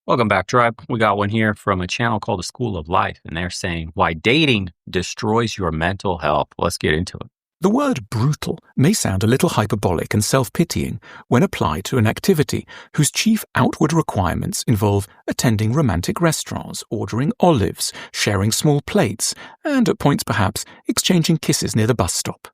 Welcome back, Tribe. We got one here from a channel called The School of Life, and they're saying why dating destroys your mental health. Let's get into it. The word brutal may sound a little hyperbolic and self-pitying when applied to an activity whose chief outward requirements involve attending romantic restaurants, ordering olives, sharing small plates, and at points perhaps exchanging kisses near the bus stop.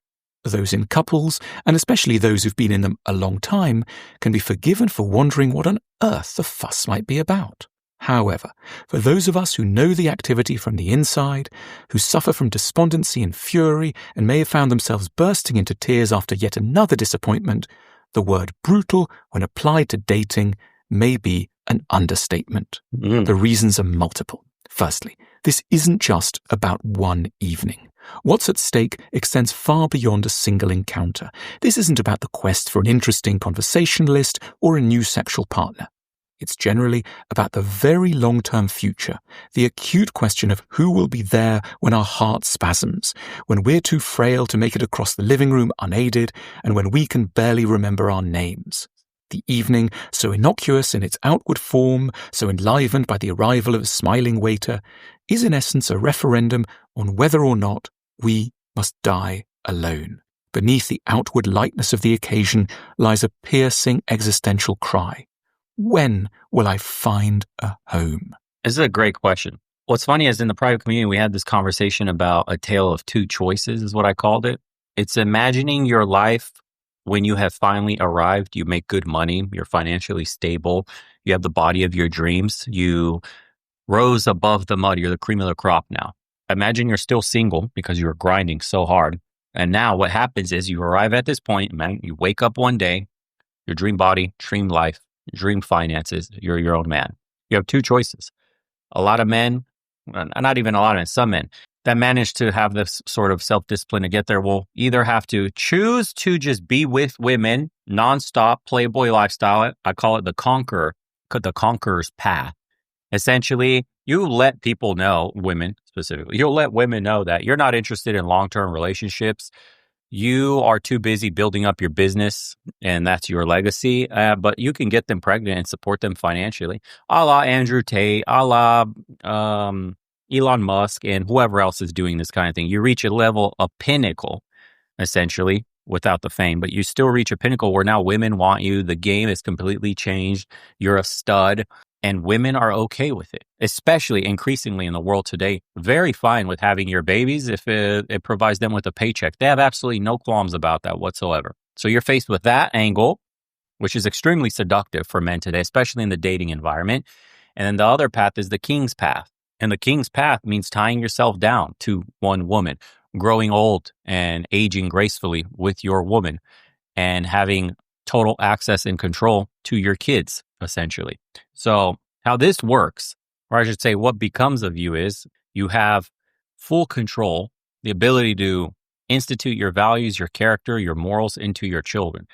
Those in couples, and especially those who've been in them a long time, can be forgiven for wondering what on earth the fuss might be about. However, for those of us who know the activity from the inside, who suffer from despondency and fury and may have found themselves bursting into tears after yet another disappointment, the word brutal, when applied to dating, may be an understatement. The reasons are multiple. Firstly, this isn't just about one evening. What's at stake extends far beyond a single encounter. This isn't about the quest for an interesting conversationalist or a new sexual partner. It's generally about the very long-term future, the acute question of who will be there when our heart spasms, when we're too frail to make it across the living room unaided, and when we can barely remember our names. The evening, so innocuous in its outward form, so enlivened by the arrival of a smiling waiter, is in essence a referendum on whether or not we must die alone. Beneath the outward lightness of the occasion lies a piercing existential cry. When will I find a home? This is a great question. What's funny is in the private community, we had this conversation about a tale of two choices is what I called it. It's imagining your life when you have finally arrived, you make good money, you're financially stable, you have the body of your dreams, you rose above the mud, you're the cream of the crop now. Imagine you're still single because you were grinding so hard. And now what happens is you arrive at this point, man, you wake up one day, your dream body, dream life, dream finances, you're your own man. You have two choices. A lot of men, not even a lot of men, some men that manage to have this sort of self-discipline to get there will either have to choose to just be with women nonstop, playboy lifestyle. I call it the conqueror's path. Essentially, you let people know, women specifically, you'll let women know that you're not interested in long-term relationships. You are too busy building up your business, and that's your legacy. But you can get them pregnant and support them financially, a la Andrew Tate, a la Elon Musk, and whoever else is doing this kind of thing. You reach a pinnacle, essentially, without the fame, but you still reach a pinnacle where now women want you. The game is completely changed. You're a stud. And women are okay with it, especially increasingly in the world today. Very fine with having your babies if it provides them with a paycheck. They have absolutely no qualms about that whatsoever. So you're faced with that angle, which is extremely seductive for men today, especially in the dating environment. And then the other path is the king's path. And the king's path means tying yourself down to one woman, growing old and aging gracefully with your woman, and having total access and control to your kids, essentially. So how this works, or I should say what becomes of you, is you have full control, the ability to institute your values, your character, your morals into your children.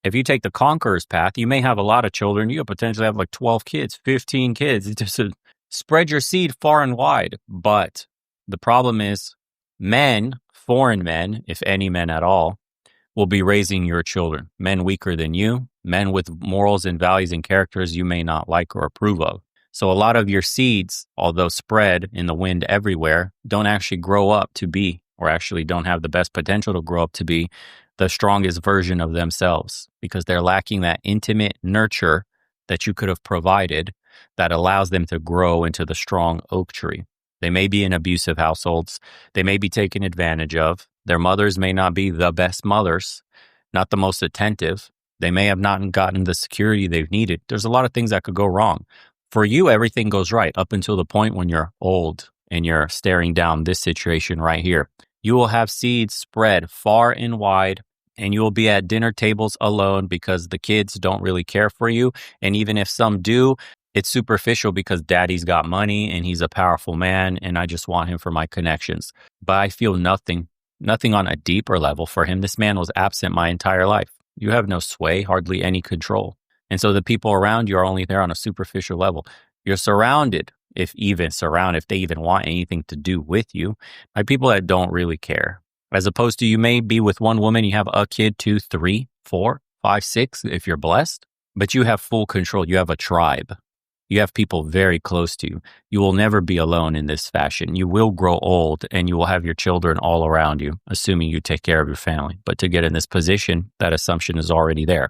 If you take the conqueror's path, you may have a lot of children. You potentially have like 12 kids, 15 kids. It's just spread your seed far and wide. But the problem is men, foreign men, if any men at all, will be raising your children. Men weaker than you, men with morals and values and characters you may not like or approve of. So a lot of your seeds, although spread in the wind everywhere, don't actually grow up to be, or actually don't have the best potential to grow up to be, the strongest version of themselves, because they're lacking that intimate nurture that you could have provided that allows them to grow into the strong oak tree. They may be in abusive households. They may be taken advantage of. Their mothers may not be the best mothers, not the most attentive. They may have not gotten the security they've needed. There's a lot of things that could go wrong. For you, everything goes right up until the point when you're old and you're staring down this situation right here. You will have seeds spread far and wide, and you will be at dinner tables alone because the kids don't really care for you. And even if some do, it's superficial because daddy's got money and he's a powerful man and I just want him for my connections. But I feel nothing on a deeper level for him. This man was absent my entire life. You have no sway, hardly any control. And so the people around you are only there on a superficial level. You're surrounded, if they even want anything to do with you, by people that don't really care. As opposed to you may be with one woman, you have a kid, 2, 3, 4, 5, 6, if you're blessed, but you have full control. You have a tribe. You have people very close to you. You will never be alone in this fashion. You will grow old and you will have your children all around you, assuming you take care of your family. But to get in this position, that assumption is already there.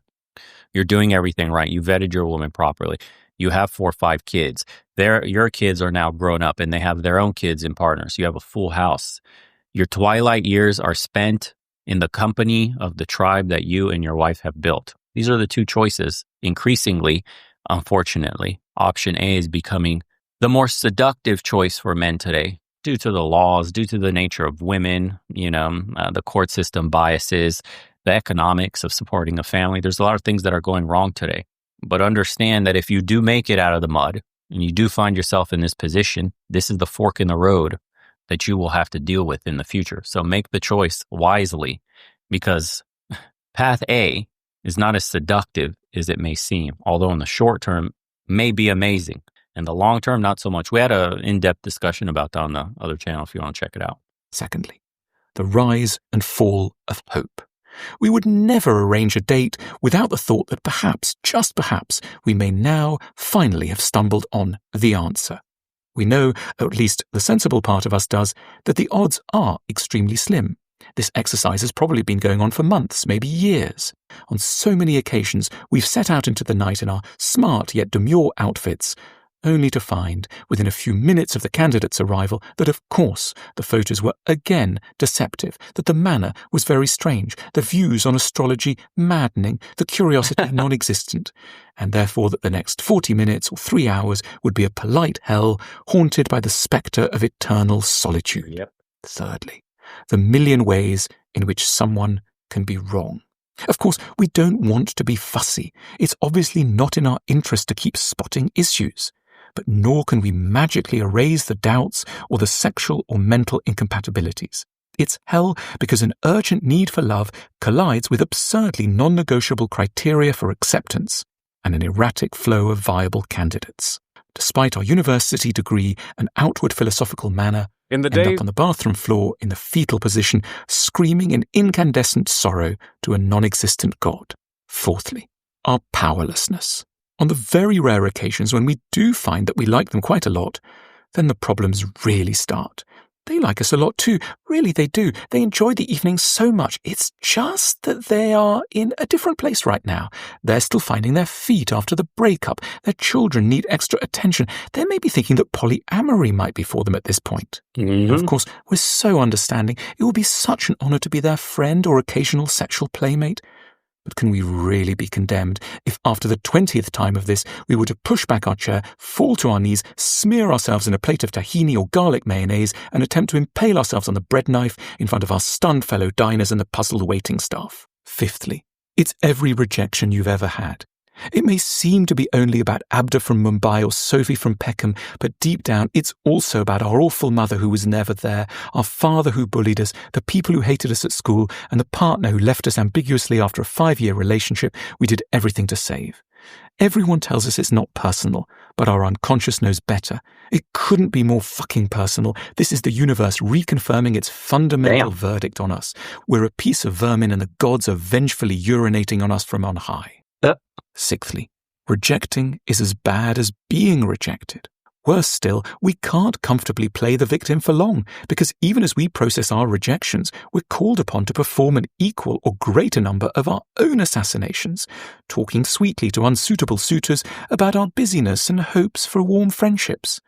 You're doing everything right. You vetted your woman properly. You have 4 or 5 kids. Your kids are now grown up and they have their own kids and partners. You have a full house. Your twilight years are spent in the company of the tribe that you and your wife have built. These are the 2 choices. Increasingly, unfortunately, option A is becoming the more seductive choice for men today due to the laws, due to the nature of women, the court system biases, the economics of supporting a family. There's a lot of things that are going wrong today. But understand that if you do make it out of the mud and you do find yourself in this position, this is the fork in the road that you will have to deal with in the future. So make the choice wisely, because path A is not as seductive as it may seem, although in the short term may be amazing. In the long term, not so much. We had an in-depth discussion about that on the other channel if you want to check it out. Secondly, the rise and fall of hope. We would never arrange a date without the thought that perhaps, just perhaps, we may now finally have stumbled on the answer. We know, or at least the sensible part of us does, that the odds are extremely slim. This exercise has probably been going on for months, maybe years. On so many occasions, we've set out into the night in our smart yet demure outfits, only to find, within a few minutes of the candidate's arrival, that of course the photos were again deceptive, that the manner was very strange, the views on astrology maddening, the curiosity non-existent, and therefore that the next 40 minutes or 3 hours would be a polite hell haunted by the spectre of eternal solitude. Yep. Thirdly, the million ways in which someone can be wrong. Of course, we don't want to be fussy. It's obviously not in our interest to keep spotting issues. But nor can we magically erase the doubts or the sexual or mental incompatibilities. It's hell because an urgent need for love collides with absurdly non-negotiable criteria for acceptance and an erratic flow of viable candidates. Despite our university degree and outward philosophical manner, end up on the bathroom floor in the fetal position, screaming in incandescent sorrow to a non-existent God. Fourthly, our powerlessness. On the very rare occasions when we do find that we like them quite a lot, then the problems really start. They like us a lot too. Really, they do. They enjoy the evening so much. It's just that they are in a different place right now. They're still finding their feet after the breakup. Their children need extra attention. They may be thinking that polyamory might be for them at this point. Mm-hmm. Of course, we're so understanding. It would be such an honor to be their friend or occasional sexual playmate. But can we really be condemned if after the 20th time of this we were to push back our chair, fall to our knees, smear ourselves in a plate of tahini or garlic mayonnaise and attempt to impale ourselves on the bread knife in front of our stunned fellow diners and the puzzled waiting staff? Fifthly, it's every rejection you've ever had. It may seem to be only about Abda from Mumbai or Sophie from Peckham, but deep down it's also about our awful mother who was never there, our father who bullied us, the people who hated us at school, and the partner who left us ambiguously after a 5-year relationship we did everything to save. Everyone tells us it's not personal, but our unconscious knows better. It couldn't be more fucking personal. This is the universe reconfirming its fundamental verdict on us. We're a piece of vermin and the gods are vengefully urinating on us from on high. Sixthly, rejecting is as bad as being rejected. Worse still, we can't comfortably play the victim for long, because even as we process our rejections, we're called upon to perform an equal or greater number of our own assassinations, talking sweetly to unsuitable suitors about our busyness and hopes for warm friendships.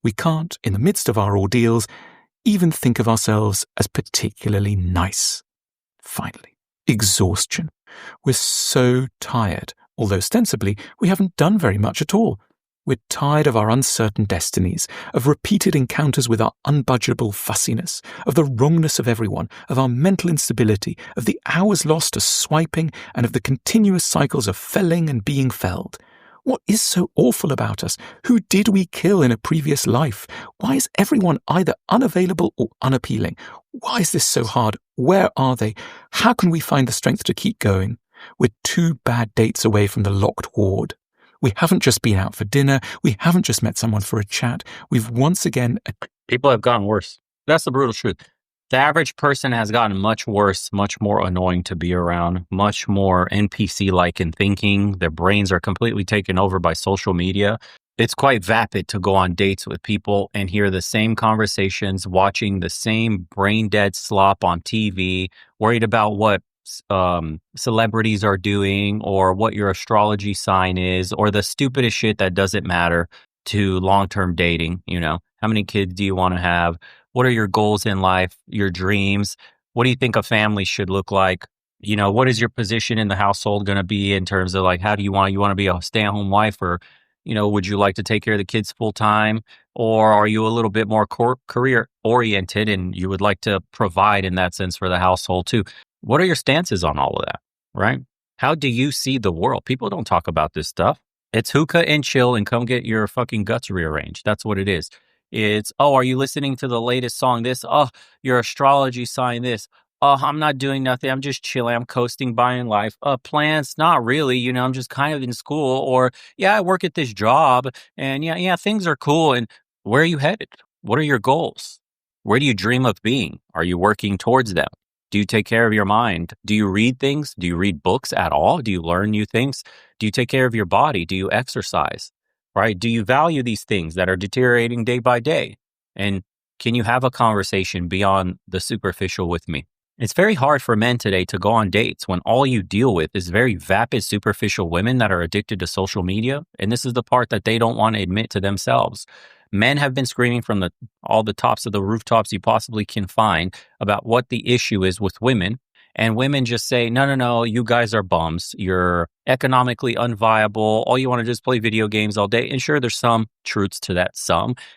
We can't, in the midst of our ordeals, even think of ourselves as particularly nice. Finally, exhaustion. We're so tired. Although ostensibly we haven't done very much at all. We're tired of our uncertain destinies, of repeated encounters with our unbudgeable fussiness, of the wrongness of everyone, of our mental instability, of the hours lost to swiping, and of the continuous cycles of felling and being felled. What is so awful about us? Who did we kill in a previous life? Why is everyone either unavailable or unappealing? Why is this so hard? Where are they? How can we find the strength to keep going? We're 2 bad dates away from the locked ward. We haven't just been out for dinner. We haven't just met someone for a chat. We've once again... People have gotten worse. That's the brutal truth. The average person has gotten much worse, much more annoying to be around, much more NPC-like in thinking. Their brains are completely taken over by social media. It's quite vapid to go on dates with people and hear the same conversations, watching the same brain dead slop on TV, worried about what celebrities are doing or what your astrology sign is or the stupidest shit that doesn't matter to long-term dating. You know, how many kids do you want to have? What are your goals in life, your dreams? What do you think a family should look like? You know, what is your position in the household going to be in terms of like, how do you want to be a stay-at-home wife, or you know, would you like to take care of the kids full time? Or are you a little bit more career oriented and you would like to provide in that sense for the household too? What are your stances on all of that? Right? How do you see the world? People don't talk about this stuff. It's hookah and chill and come get your fucking guts rearranged. That's what it is. It's, oh, are you listening to the latest song? This, oh, your astrology sign this. Oh, I'm not doing nothing. I'm just chilling. I'm coasting by in life. Plans? Not really. You know, I'm just kind of in school, or yeah, I work at this job and yeah, things are cool. And where are you headed? What are your goals? Where do you dream of being? Are you working towards them? Do you take care of your mind? Do you read things? Do you read books at all? Do you learn new things? Do you take care of your body? Do you exercise? Right? Do you value these things that are deteriorating day by day? And can you have a conversation beyond the superficial with me? It's very hard for men today to go on dates when all you deal with is very vapid, superficial women that are addicted to social media. And this is the part that they don't want to admit to themselves. Men have been screaming from all the tops of the rooftops you possibly can find about what the issue is with women. And women just say, no, you guys are bums. You're economically unviable. All you want to do is play video games all day. And sure, there's some truths to that,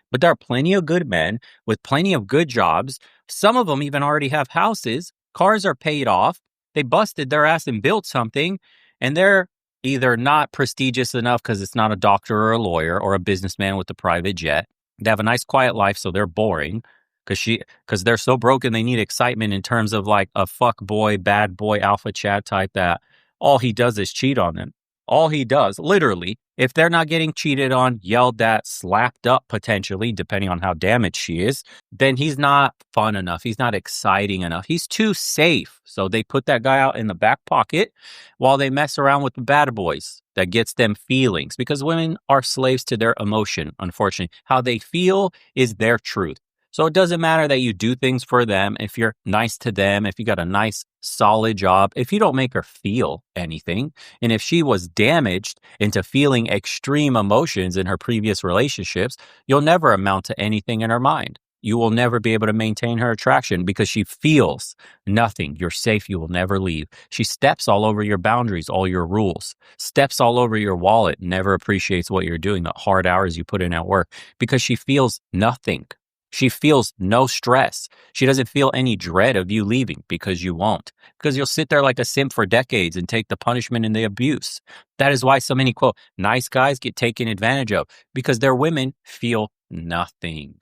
but there are plenty of good men with plenty of good jobs. Some of them even already have houses. Cars are paid off. They busted their ass and built something. And they're either not prestigious enough because it's not a doctor or a lawyer or a businessman with a private jet. They have a nice, quiet life, so they're boring. Because they're so broken, they need excitement in terms of like a fuck boy, bad boy, alpha Chad type that all he does is cheat on them. All he does, literally, if they're not getting cheated on, yelled at, slapped up potentially, depending on how damaged she is, then he's not fun enough. He's not exciting enough. He's too safe. So they put that guy out in the back pocket while they mess around with the bad boys. That gets them feelings, because women are slaves to their emotion, unfortunately. How they feel is their truth. So it doesn't matter that you do things for them, if you're nice to them, if you got a nice, solid job, if you don't make her feel anything, and if she was damaged into feeling extreme emotions in her previous relationships, you'll never amount to anything in her mind. You will never be able to maintain her attraction because she feels nothing. You're safe. You will never leave. She steps all over your boundaries, all your rules, steps all over your wallet, never appreciates what you're doing, the hard hours you put in at work, because she feels nothing. She feels no stress. She doesn't feel any dread of you leaving, because you won't. Because you'll sit there like a simp for decades and take the punishment and the abuse. That is why so many, quote, nice guys get taken advantage of, because their women feel nothing.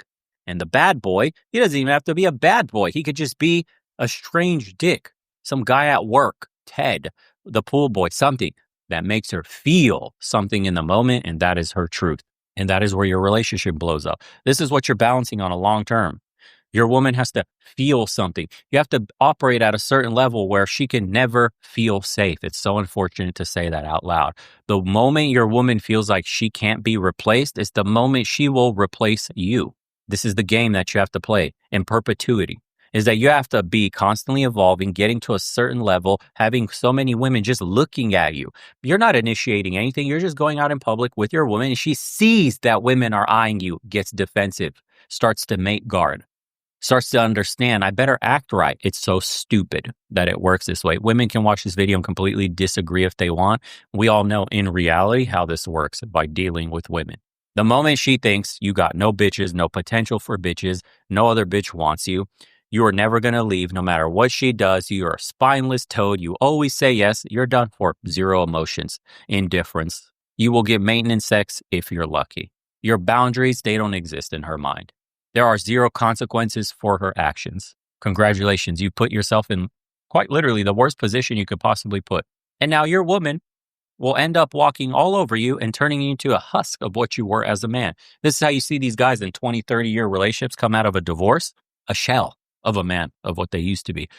And the bad boy, he doesn't even have to be a bad boy. He could just be a strange dick. Some guy at work, Ted, the pool boy, something that makes her feel something in the moment, and that is her truth. And that is where your relationship blows up. This is what you're balancing on a long term. Your woman has to feel something. You have to operate at a certain level where she can never feel safe. It's so unfortunate to say that out loud. The moment your woman feels like she can't be replaced is the moment she will replace you. This is the game that you have to play in perpetuity. Is that you have to be constantly evolving, getting to a certain level, having so many women just looking at you. You're not initiating anything. You're just going out in public with your woman, and she sees that women are eyeing you, gets defensive, starts to mate guard, starts to understand, I better act right. It's so stupid that it works this way. Women can watch this video and completely disagree if they want. We all know in reality how this works by dealing with women. The moment she thinks you got no bitches, no potential for bitches, no other bitch wants you, you are never going to leave no matter what she does. You are a spineless toad. You always say yes. You're done for. Zero emotions, indifference. You will get maintenance sex if you're lucky. Your boundaries, they don't exist in her mind. There are zero consequences for her actions. Congratulations. You put yourself in quite literally the worst position you could possibly put. And now your woman will end up walking all over you and turning you into a husk of what you were as a man. This is how you see these guys in 20, 30-year relationships come out of a divorce, a shell of a man, of what they used to be.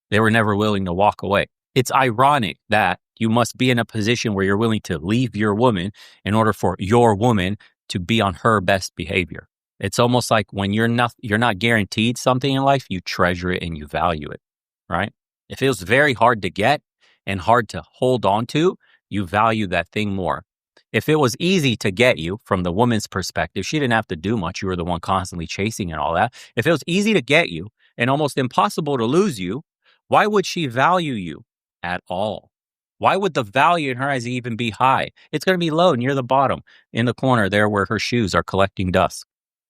They were never willing to walk away. It's ironic that you must be in a position where you're willing to leave your woman in order for your woman to be on her best behavior. It's almost like when you're not guaranteed something in life, you treasure it and you value it, right? If it was very hard to get and hard to hold on to, you value that thing more. If it was easy to get you from the woman's perspective, she didn't have to do much. You were the one constantly chasing and all that. If it was easy to get you and almost impossible to lose you, why would she value you at all? Why would the value in her eyes even be high? It's going to be low near the bottom in the corner there where her shoes are collecting dust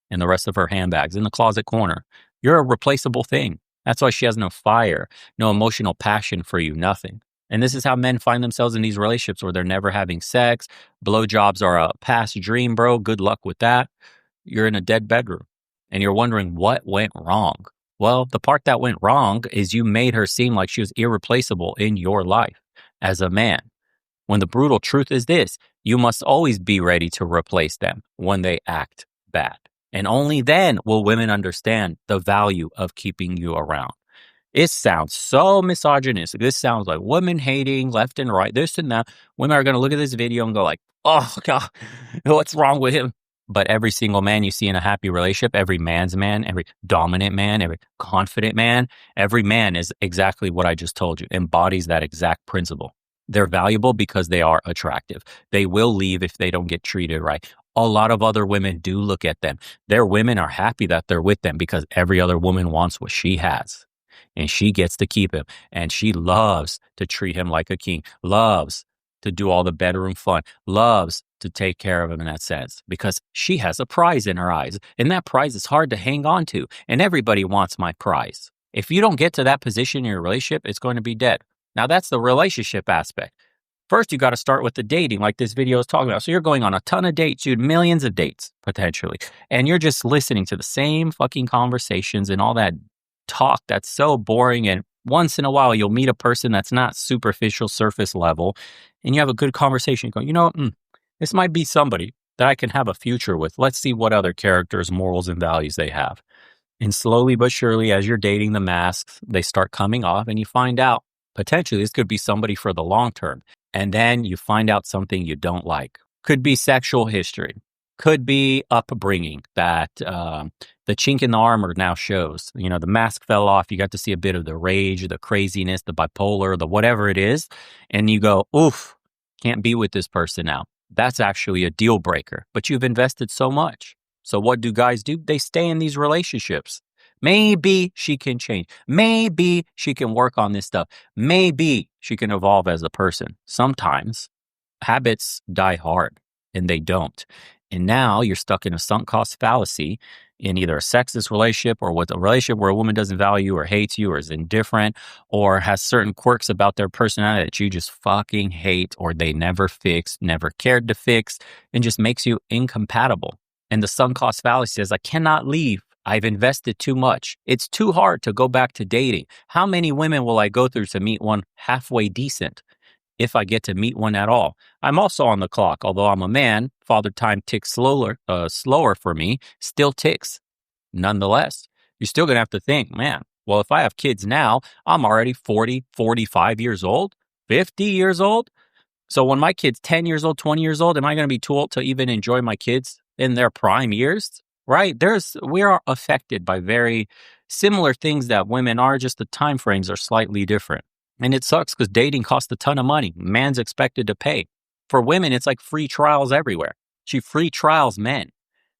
and the rest of her handbags in the closet corner. You're a replaceable thing. That's why she has no fire, no emotional passion for you, nothing. And this is how men find themselves in these relationships where they're never having sex. Blowjobs are a past dream, bro. Good luck with that. You're in a dead bedroom and you're wondering what went wrong. Well, the part that went wrong is you made her seem like she was irreplaceable in your life as a man. When the brutal truth is this, you must always be ready to replace them when they act bad. And only then will women understand the value of keeping you around. It sounds so misogynistic. This sounds like women hating left and right, this and that. Women are going to look at this video and go like, oh God, what's wrong with him? But every single man you see in a happy relationship, every man's man, every dominant man, every confident man, every man is exactly what I just told you, embodies that exact principle. They're valuable because they are attractive. They will leave if they don't get treated right. A lot of other women do look at them. Their women are happy that they're with them because every other woman wants what she has. And she gets to keep him. And she loves to treat him like a king, loves to do all the bedroom fun, loves to take care of him in that sense because she has a prize in her eyes. And that prize is hard to hang on to. And everybody wants my prize. If you don't get to that position in your relationship, it's going to be dead. Now, that's the relationship aspect. First, you got to start with the dating, like this video is talking about. So you're going on a ton of dates, dude, millions of dates, potentially. And you're just listening to the same fucking conversations and all that talk that's so boring. And once in a while, you'll meet a person that's not superficial, surface level, and you have a good conversation. You go, you know what? This might be somebody that I can have a future with. Let's see what other characters, morals, and values they have. And slowly but surely, as you're dating, the masks, they start coming off and you find out potentially this could be somebody for the long term. And then you find out something you don't like. Could be sexual history. Could be upbringing that the chink in the armor now shows. You know, the mask fell off. You got to see a bit of the rage, the craziness, the bipolar, the whatever it is. And you go, oof, can't be with this person now. That's actually a deal breaker. But you've invested so much. So what do guys do? They stay in these relationships. Maybe she can change. Maybe she can work on this stuff. Maybe she can evolve as a person. Sometimes habits die hard and they don't. And now you're stuck in a sunk cost fallacy in either a sexist relationship or with a relationship where a woman doesn't value or hates you or is indifferent or has certain quirks about their personality that you just fucking hate or they never fixed, never cared to fix, and just makes you incompatible. And the sunk cost fallacy says, I cannot leave. I've invested too much. It's too hard to go back to dating. How many women will I go through to meet one halfway decent? If I get to meet one at all. I'm also on the clock. Although I'm a man, father time ticks slower for me, still ticks. Nonetheless, you're still going to have to think, man, well, if I have kids now, I'm already 40, 45 years old, 50 years old. So when my kid's 10 years old, 20 years old, am I going to be too old to even enjoy my kids in their prime years? Right? We are affected by very similar things that women are, just the time frames are slightly different. And it sucks because dating costs a ton of money. Man's expected to pay. For women, it's like free trials everywhere. She free trials men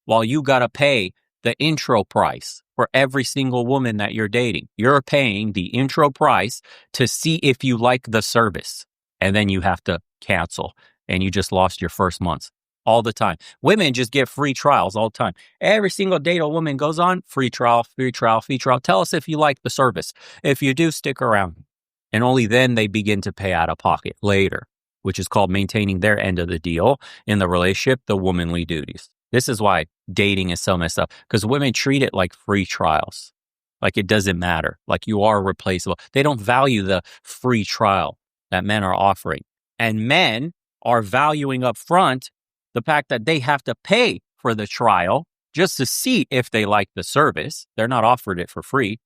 while you got to pay the intro price for every single woman that you're dating. You're paying the intro price to see if you like the service. And then you have to cancel and you just lost your first month. All the time. Women just get free trials all the time. Every single date a woman goes on, free trial, free trial, free trial. Tell us if you like the service. If you do, stick around. And only then they begin to pay out of pocket later, which is called maintaining their end of the deal in the relationship, the womanly duties. This is why dating is so messed up, because women treat it like free trials. Like it doesn't matter. Like you are replaceable. They don't value the free trial that men are offering. And men are valuing up front the fact that they have to pay for the trial just to see if they like the service. They're not offered it for free.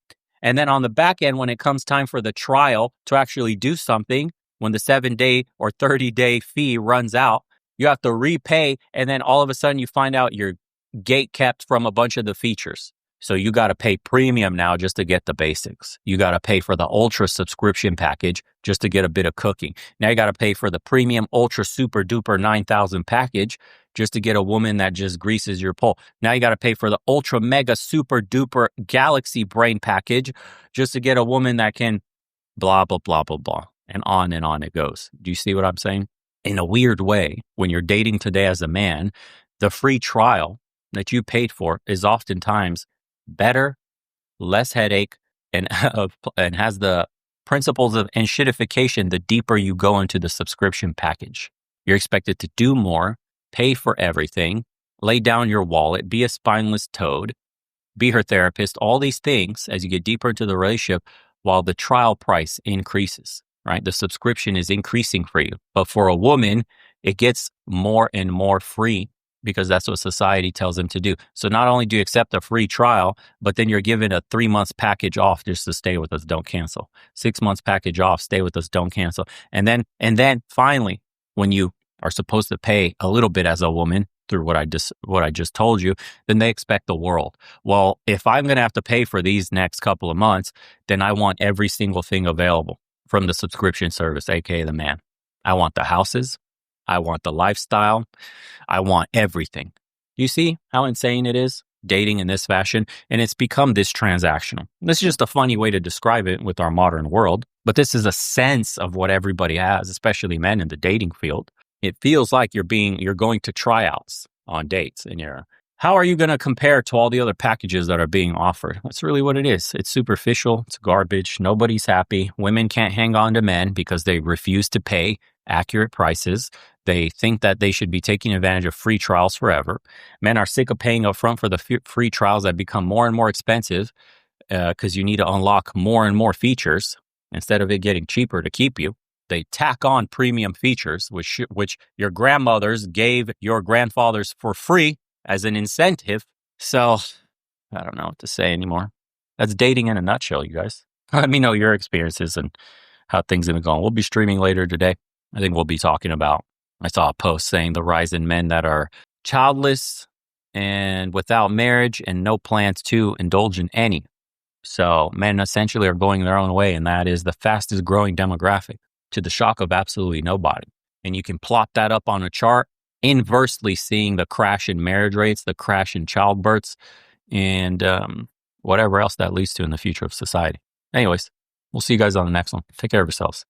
And then on the back end, when it comes time for the trial to actually do something, when the 7-day or 30-day fee runs out, You have to repay, and then all of a sudden you find out you're gate kept from a bunch of the features. So you got to pay premium now just to get the basics. You got to pay for the ultra subscription package just to get a bit of cooking. Now you got to pay for the premium ultra super duper 9,000 package just to get a woman that just greases your pole. Now you got to pay for the ultra mega super duper galaxy brain package just to get a woman that can blah, blah, blah, blah, blah. And on it goes. Do you see what I'm saying? In a weird way, when you're dating today as a man, the free trial that you paid for is oftentimes better, less headache, and has the principles of enshittification the deeper you go into the subscription package. You're expected to do more, pay for everything, lay down your wallet, be a spineless toad, be her therapist, all these things as you get deeper into the relationship while the trial price increases, right? The subscription is increasing for you. But for a woman, it gets more and more free because that's what society tells them to do. So not only do you accept a free trial, but then you're given a 3 months package off just to stay with us, don't cancel. 6 months package off, stay with us, don't cancel. And then finally, when you are supposed to pay a little bit as a woman through what I just told you, then they expect the world. Well, if I'm going to have to pay for these next couple of months, then I want every single thing available from the subscription service, aka the man. I want the houses. I want the lifestyle. I want everything. You see how insane it is dating in this fashion? And it's become this transactional. This is just a funny way to describe it with our modern world. But this is a sense of what everybody has, especially men in the dating field. It feels like you're going to tryouts on dates, and how are you going to compare to all the other packages that are being offered? That's really what it is. It's superficial. It's garbage. Nobody's happy. Women can't hang on to men because they refuse to pay accurate prices. They think that they should be taking advantage of free trials forever. Men are sick of paying up front for the free trials that become more and more expensive because you need to unlock more and more features instead of it getting cheaper to keep you. They tack on premium features, which your grandmothers gave your grandfathers for free as an incentive. So I don't know what to say anymore. That's dating in a nutshell, you guys. Let me know your experiences and how things have been going. We'll be streaming later today. I think we'll be talking about, I saw a post saying the rise in men that are childless and without marriage and no plans to indulge in any. So men essentially are going their own way, and that is the fastest growing demographic, to the shock of absolutely nobody. And you can plot that up on a chart, inversely seeing the crash in marriage rates, the crash in childbirths, and whatever else that leads to in the future of society. Anyways, we'll see you guys on the next one. Take care of yourselves.